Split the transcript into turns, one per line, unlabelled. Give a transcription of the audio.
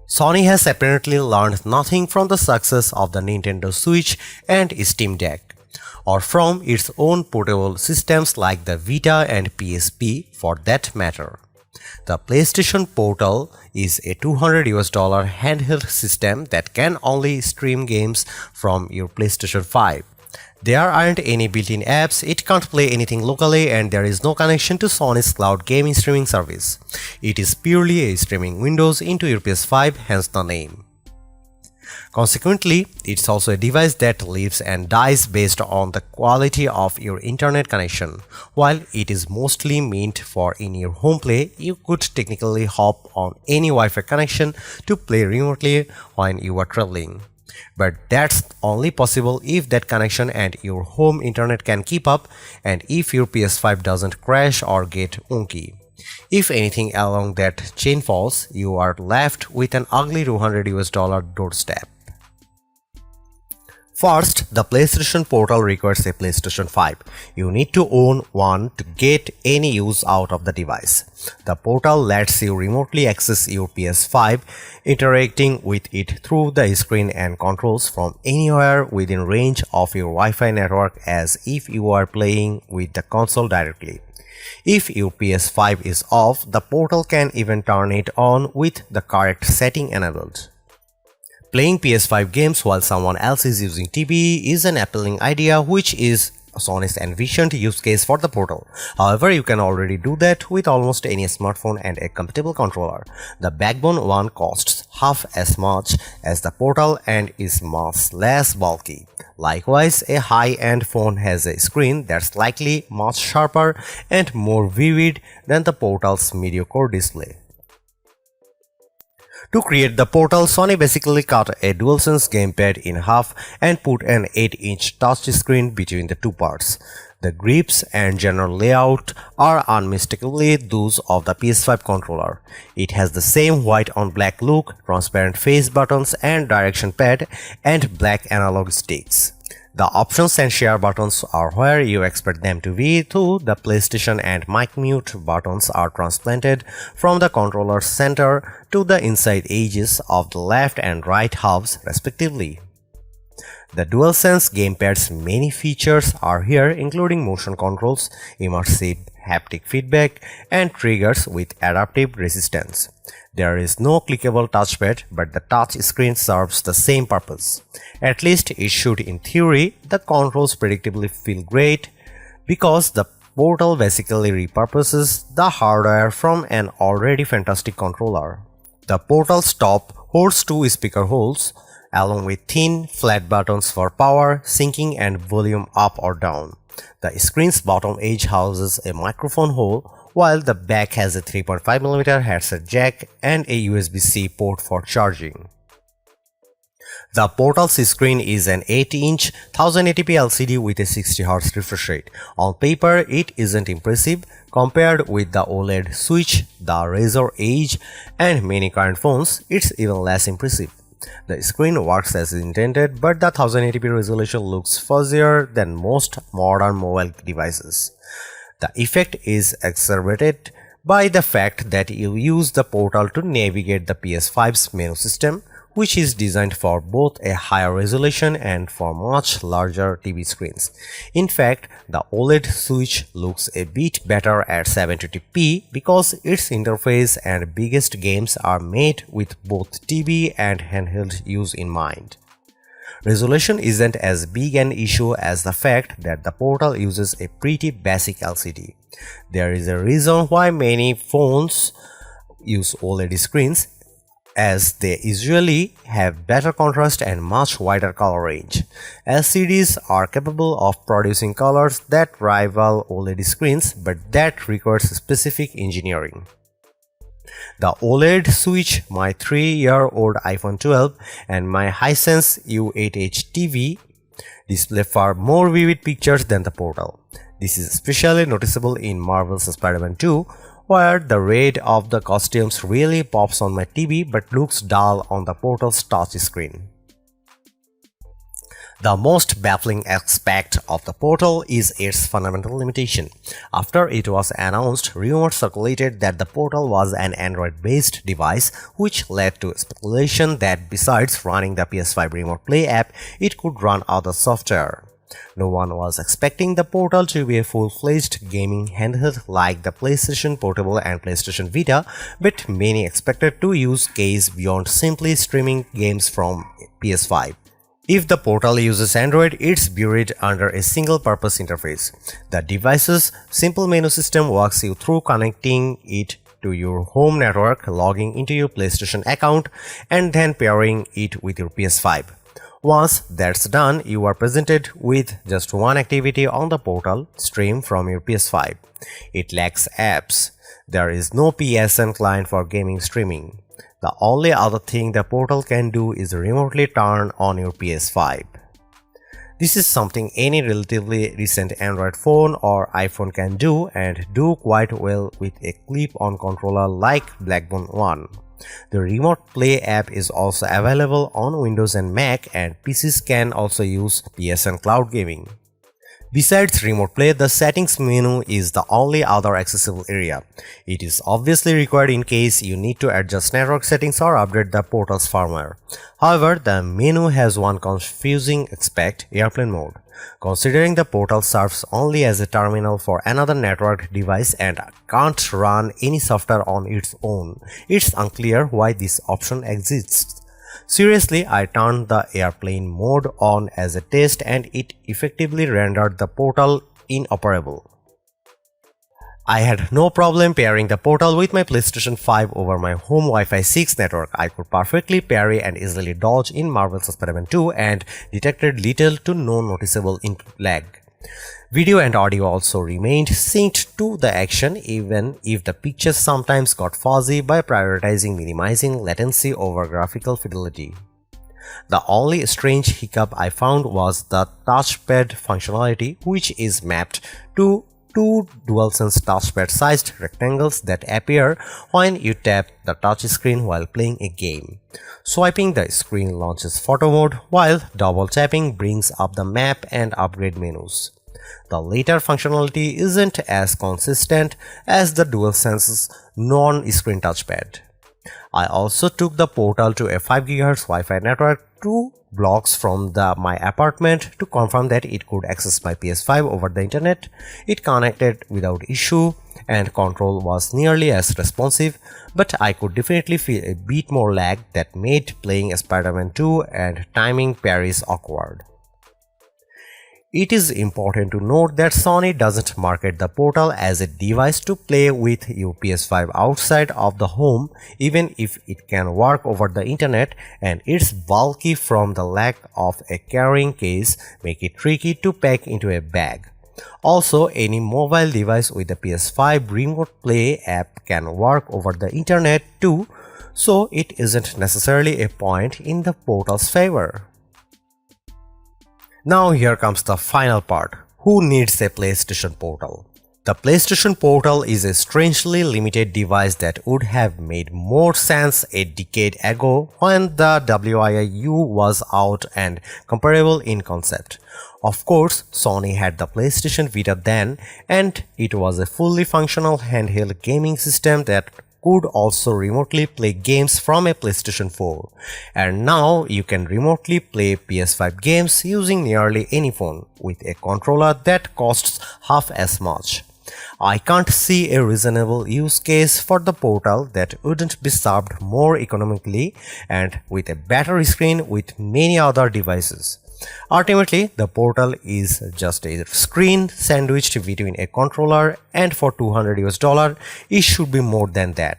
Sony has apparently learned nothing from the success of the Nintendo Switch and Steam Deck, or from its own portable systems like the Vita and PSP for that matter. The PlayStation Portal is a $200 handheld system that can only stream games from your PlayStation 5. There aren't any built-in apps, it can't play anything locally, and there is no connection to Sony's cloud gaming streaming service. It is purely a streaming windows into your PS5, hence the name. Consequently, it's also a device that lives and dies based on the quality of your internet connection. While it is mostly meant for in-your home play, you could technically hop on any Wi-Fi connection to play remotely when you are traveling. But that's only possible if that connection and your home internet can keep up, and if your PS5 doesn't crash or get wonky. If anything along that chain falls, you are left with an ugly $200 doorstep. First, the PlayStation Portal requires a PlayStation 5. You need to own one to get any use out of the device. The Portal lets you remotely access your PS5, interacting with it through the screen and controls from anywhere within range of your Wi-Fi network, as if you are playing with the console directly. If your PS5 is off, the Portal can even turn it on with the correct setting enabled. Playing PS5 games while someone else is using TV is an appealing idea, which is Sony's envisioned use case for the Portal. However, you can already do that with almost any smartphone and a compatible controller. The backbone one costs half as much as the Portal and is much less bulky. Likewise, a high-end phone has a screen that's likely much sharper and more vivid than the Portal's mediocre display. To create the Portal, Sony basically cut a DualSense gamepad in half and put an 8-inch touchscreen between the two parts. The grips and general layout are unmistakably those of the PS5 controller. It has the same white on black look, transparent face buttons and direction pad, and black analog sticks. The options and share buttons are where you expect them to be, though the PlayStation and mic mute buttons are transplanted from the controller's center to the inside edges of the left and right halves respectively. The DualSense gamepad's many features are here, including motion controls, immersive haptic feedback, and triggers with adaptive resistance. There is no clickable touchpad, but the touch screen serves the same purpose. At least it should in theory. The controls predictably feel great because the Portal basically repurposes the hardware from an already fantastic controller. The Portal's top holds two speaker holes, along with thin, flat buttons for power, syncing, and volume up or down. The screen's bottom edge houses a microphone hole, while the back has a 3.5mm headset jack and a USB-C port for charging. The Portal's screen is an 8-inch 1080p LCD with a 60Hz refresh rate. On paper, it isn't impressive. Compared with the OLED Switch, the Razer Edge, and many current phones, it's even less impressive. The screen works as intended, but the 1080p resolution looks fuzzier than most modern mobile devices. The effect is exacerbated by the fact that you use the Portal to navigate the PS5's menu system, which is designed for both a higher resolution and for much larger TV screens. In fact, the OLED Switch looks a bit better at 720p because its interface and biggest games are made with both TV and handheld use in mind. Resolution isn't as big an issue as the fact that the Portal uses a pretty basic LCD. There is a reason why many phones use OLED screens, as they usually have better contrast and much wider color range. LCDs are capable of producing colors that rival OLED screens, but that requires specific engineering. The OLED Switch, my 3-year-old iPhone 12, and my Hisense U8H TV display far more vivid pictures than the Portal. This is especially noticeable in Marvel's Spider-Man 2, where the red of the costumes really pops on my TV but looks dull on the Portal's touch screen. The most baffling aspect of the Portal is its fundamental limitation. After it was announced, rumors circulated that the Portal was an Android-based device, which led to speculation that besides running the PS5 Remote Play app, it could run other software. No one was expecting the Portal to be a full-fledged gaming handheld like the PlayStation Portable and PlayStation Vita, but many expected to use case beyond simply streaming games from PS5. If the Portal uses Android, it's buried under a single-purpose interface. The device's simple menu system walks you through connecting it to your home network, logging into your PlayStation account, and then pairing it with your PS5. Once that's done, you are presented with just one activity on the Portal: stream from your PS5. It lacks apps. There is no PSN client for gaming streaming. The only other thing the Portal can do is remotely turn on your PS5. This is something any relatively recent Android phone or iPhone can do, and do quite well with a clip-on controller like Blackbone One. The Remote Play app is also available on Windows and Mac, and PCs can also use PSN Cloud Gaming. Besides Remote Play, the settings menu is the only other accessible area. It is obviously required in case you need to adjust network settings or update the Portal's firmware. However, the menu has one confusing aspect: airplane mode. Considering the Portal serves only as a terminal for another networked device and can't run any software on its own, it's unclear why this option exists. Seriously, I turned the airplane mode on as a test and it effectively rendered the Portal inoperable. I had no problem pairing the Portal with my PlayStation 5 over my home Wi-Fi 6 network. I could perfectly parry and easily dodge in Marvel's Spider-Man 2 and detected little to no noticeable input lag. Video and audio also remained synced to the action, even if the pictures sometimes got fuzzy by prioritizing minimizing latency over graphical fidelity. The only strange hiccup I found was the touchpad functionality, which is mapped to two DualSense touchpad-sized rectangles that appear when you tap the touchscreen while playing a game. Swiping the screen launches photo mode, while double tapping brings up the map and upgrade menus. The latter functionality isn't as consistent as the DualSense's non-screen touchpad. I also took the Portal to a 5 GHz Wi-Fi network 2 blocks from my apartment to confirm that it could access my PS5 over the internet. It connected without issue and control was nearly as responsive, but I could definitely feel a bit more lag that made playing Spider-Man 2 and timing parries awkward. It is important to note that Sony doesn't market the Portal as a device to play with your PS5 outside of the home, even if it can work over the internet, and it's bulky from the lack of a carrying case make it tricky to pack into a bag. Also, any mobile device with the PS5 Remote Play app can work over the internet too, so it isn't necessarily a point in the Portal's favor. Now here comes the final part. Who needs a PlayStation Portal? The PlayStation Portal is a strangely limited device that would have made more sense a decade ago when the Wii was out and comparable in concept. Of course, Sony had the PlayStation Vita then, and it was a fully functional handheld gaming system that could also remotely play games from a PlayStation 4. And now you can remotely play PS5 games using nearly any phone with a controller that costs half as much. I can't see a reasonable use case for the Portal that wouldn't be served more economically and with a better screen with many other devices. Ultimately, the Portal is just a screen sandwiched between a controller, and for $200 it should be more than that.